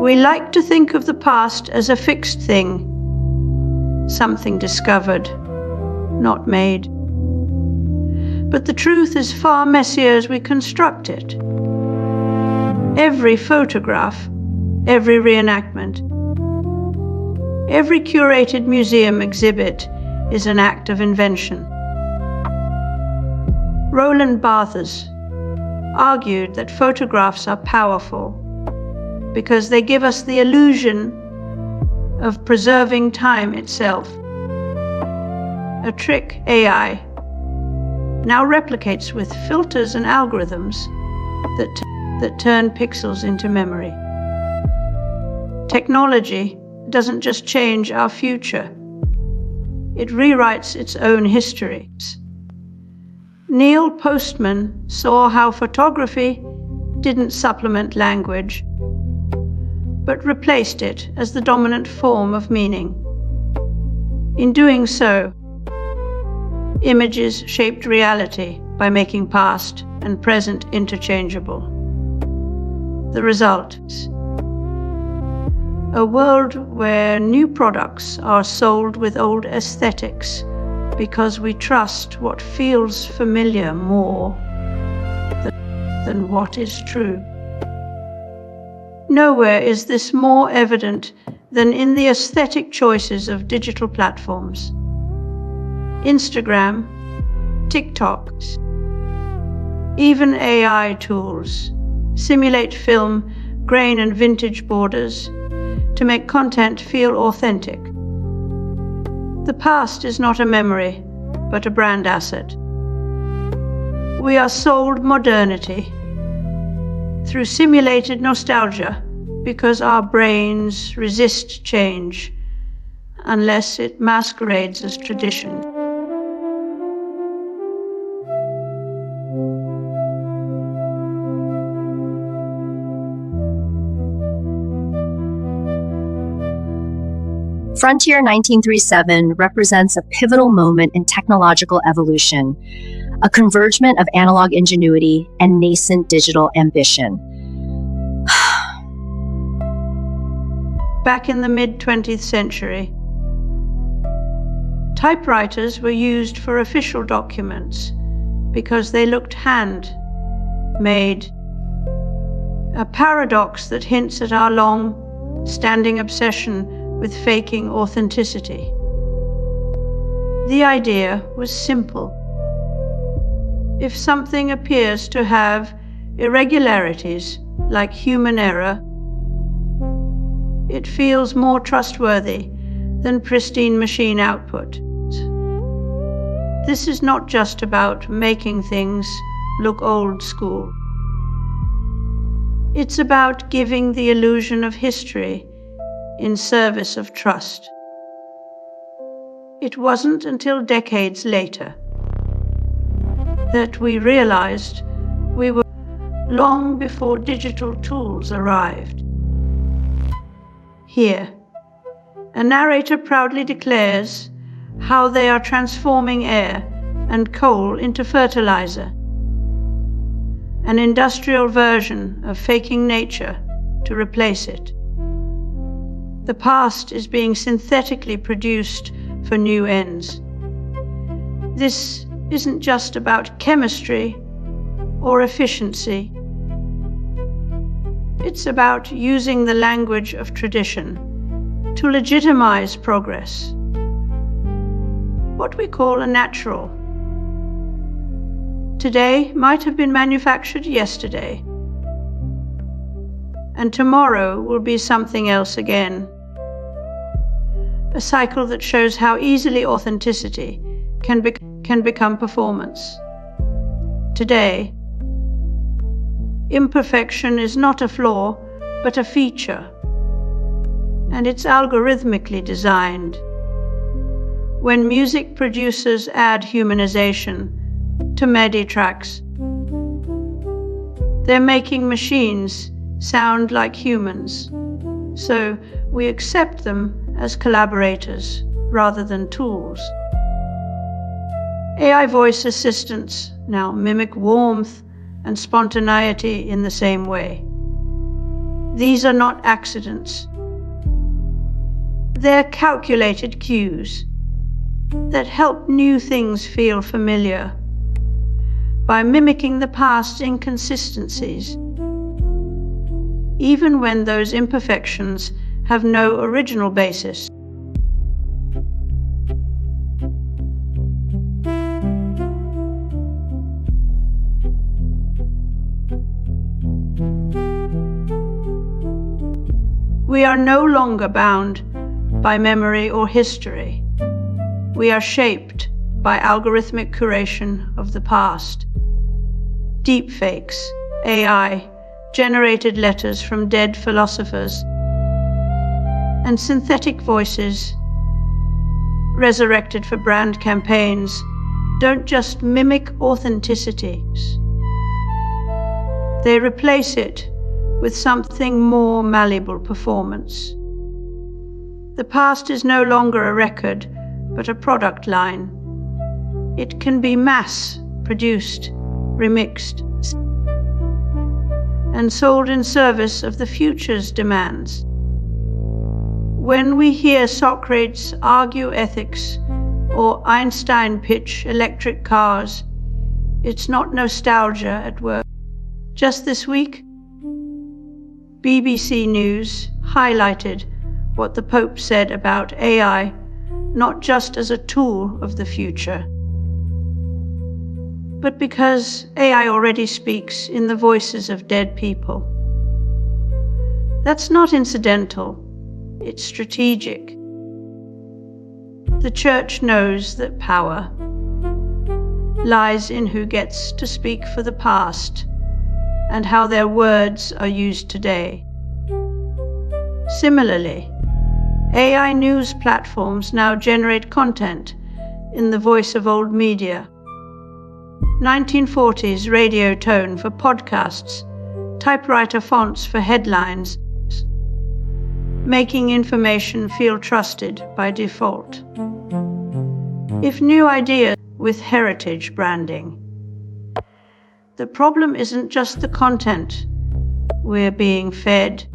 We like to think of the past as a fixed thing, something discovered, not made. But the truth is far messier as we construct it. Every photograph, every reenactment, every curated museum exhibit is an act of invention. Roland Barthes argued that photographs are powerful because they give us the illusion of preserving time itself. A trick AI now replicates with filters and algorithms that turn pixels into memory. Technology doesn't just change our future, it rewrites its own histories. Neil Postman saw how photography didn't supplement language, but replaced it as the dominant form of meaning. In doing so, images shaped reality by making past and present interchangeable. The result is a world where new products are sold with old aesthetics because we trust what feels familiar more than what is true. Nowhere is this more evident than in the aesthetic choices of digital platforms. Instagram, TikTok, even AI tools simulate film, grain and vintage borders to make content feel authentic. The past is not a memory, but a brand asset. We are sold modernity through simulated nostalgia because our brains resist change unless it masquerades as tradition. Frontier 1937 represents a pivotal moment in technological evolution, a convergence of analog ingenuity and nascent digital ambition. Back in the mid-20th century, typewriters were used for official documents because they looked hand-made, a paradox that hints at our long-standing obsession with faking authenticity. The idea was simple. If something appears to have irregularities, like human error, it feels more trustworthy than pristine machine output. This is not just about making things look old school. It's about giving the illusion of history in service of trust. It wasn't until decades later that we realized we were long before digital tools arrived. Here, a narrator proudly declares how they are transforming air and coal into fertilizer, an industrial version of faking nature to replace it. The past is being synthetically produced for new ends. This isn't just about chemistry or efficiency. It's about using the language of tradition to legitimize progress. What we call a natural today might have been manufactured yesterday, and tomorrow will be something else again. A cycle that shows how easily authenticity can become performance. Today, imperfection is not a flaw, but a feature, and it's algorithmically designed. When music producers add humanization to MIDI tracks, they're making machines sound like humans, so we accept them as collaborators rather than tools. AI voice assistants now mimic warmth and spontaneity in the same way. These are not accidents. They're calculated cues that help new things feel familiar by mimicking the past's inconsistencies, even when those imperfections have no original basis. We are no longer bound by memory or history. We are shaped by algorithmic curation of the past. Deepfakes, AI, generated letters from dead philosophers, and synthetic voices, resurrected for brand campaigns, don't just mimic authenticity. They replace it with something more malleable: performance. The past is no longer a record, but a product line. It can be mass-produced, remixed, and sold in service of the future's demands. When we hear Socrates argue ethics or Einstein pitch electric cars, it's not nostalgia at work. Just this week, BBC News highlighted what the Pope said about AI, not just as a tool of the future, but because AI already speaks in the voices of dead people. That's not incidental, it's strategic. The Church knows that power lies in who gets to speak for the past and how their words are used today. Similarly, AI news platforms now generate content in the voice of old media. 1940s radio tone for podcasts, typewriter fonts for headlines, making information feel trusted by default. If new ideas with heritage branding, the problem isn't just the content we're being fed.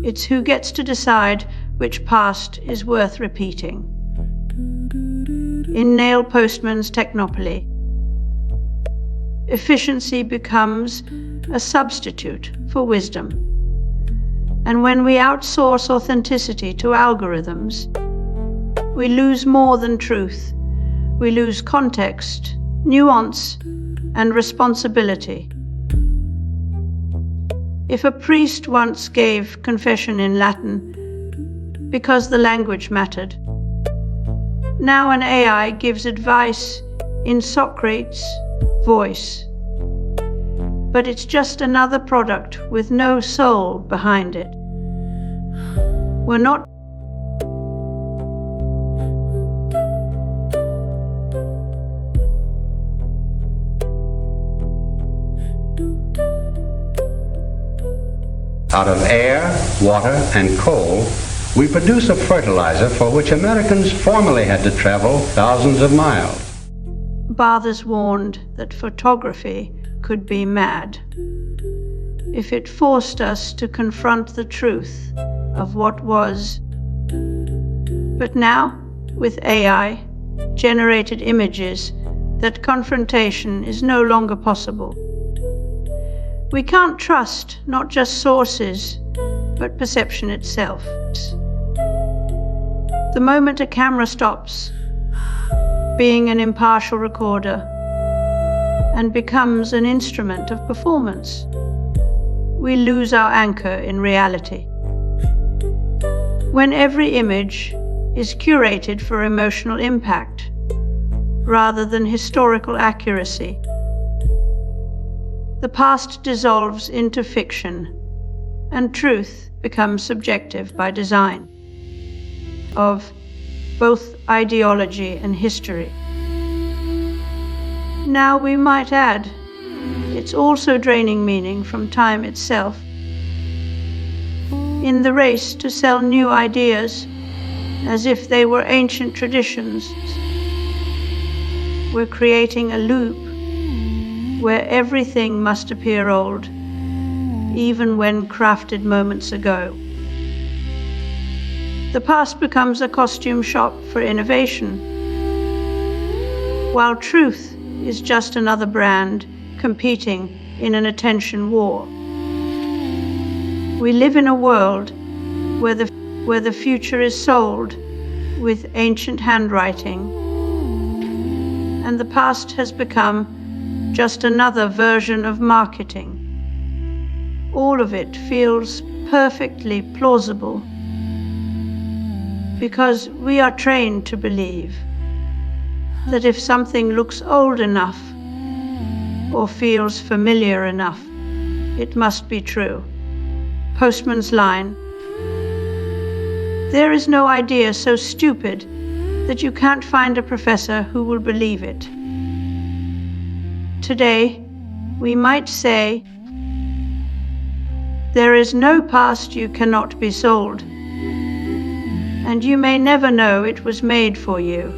It's who gets to decide which past is worth repeating. In Neil Postman's Technopoly, efficiency becomes a substitute for wisdom. And when we outsource authenticity to algorithms, we lose more than truth. We lose context, nuance, and responsibility. If a priest once gave confession in Latin because the language mattered, now an AI gives advice in Socrates' voice. But it's just another product with no soul behind it. We're not Out of air, water, and coal, we produce a fertilizer for which Americans formerly had to travel thousands of miles. Bathers warned that photography could be mad if it forced us to confront the truth of what was. But now, with AI-generated images, that confrontation is no longer possible. We can't trust not just sources, but perception itself. The moment a camera stops being an impartial recorder and becomes an instrument of performance, we lose our anchor in reality. When every image is curated for emotional impact rather than historical accuracy, the past dissolves into fiction, and truth becomes subjective by design of both ideology and history. Now we might add, it's also draining meaning from time itself. In the race to sell new ideas as if they were ancient traditions, we're creating a loop where everything must appear old, even when crafted moments ago. The past becomes a costume shop for innovation, while truth is just another brand competing in an attention war. We live in a world where the future is sold with ancient handwriting, and the past has become just another version of marketing. All of it feels perfectly plausible because we are trained to believe that if something looks old enough or feels familiar enough, it must be true. Postman's line. There is no idea so stupid that you can't find a professor who will believe it. Today, we might say, there is no past you cannot be sold, and you may never know it was made for you.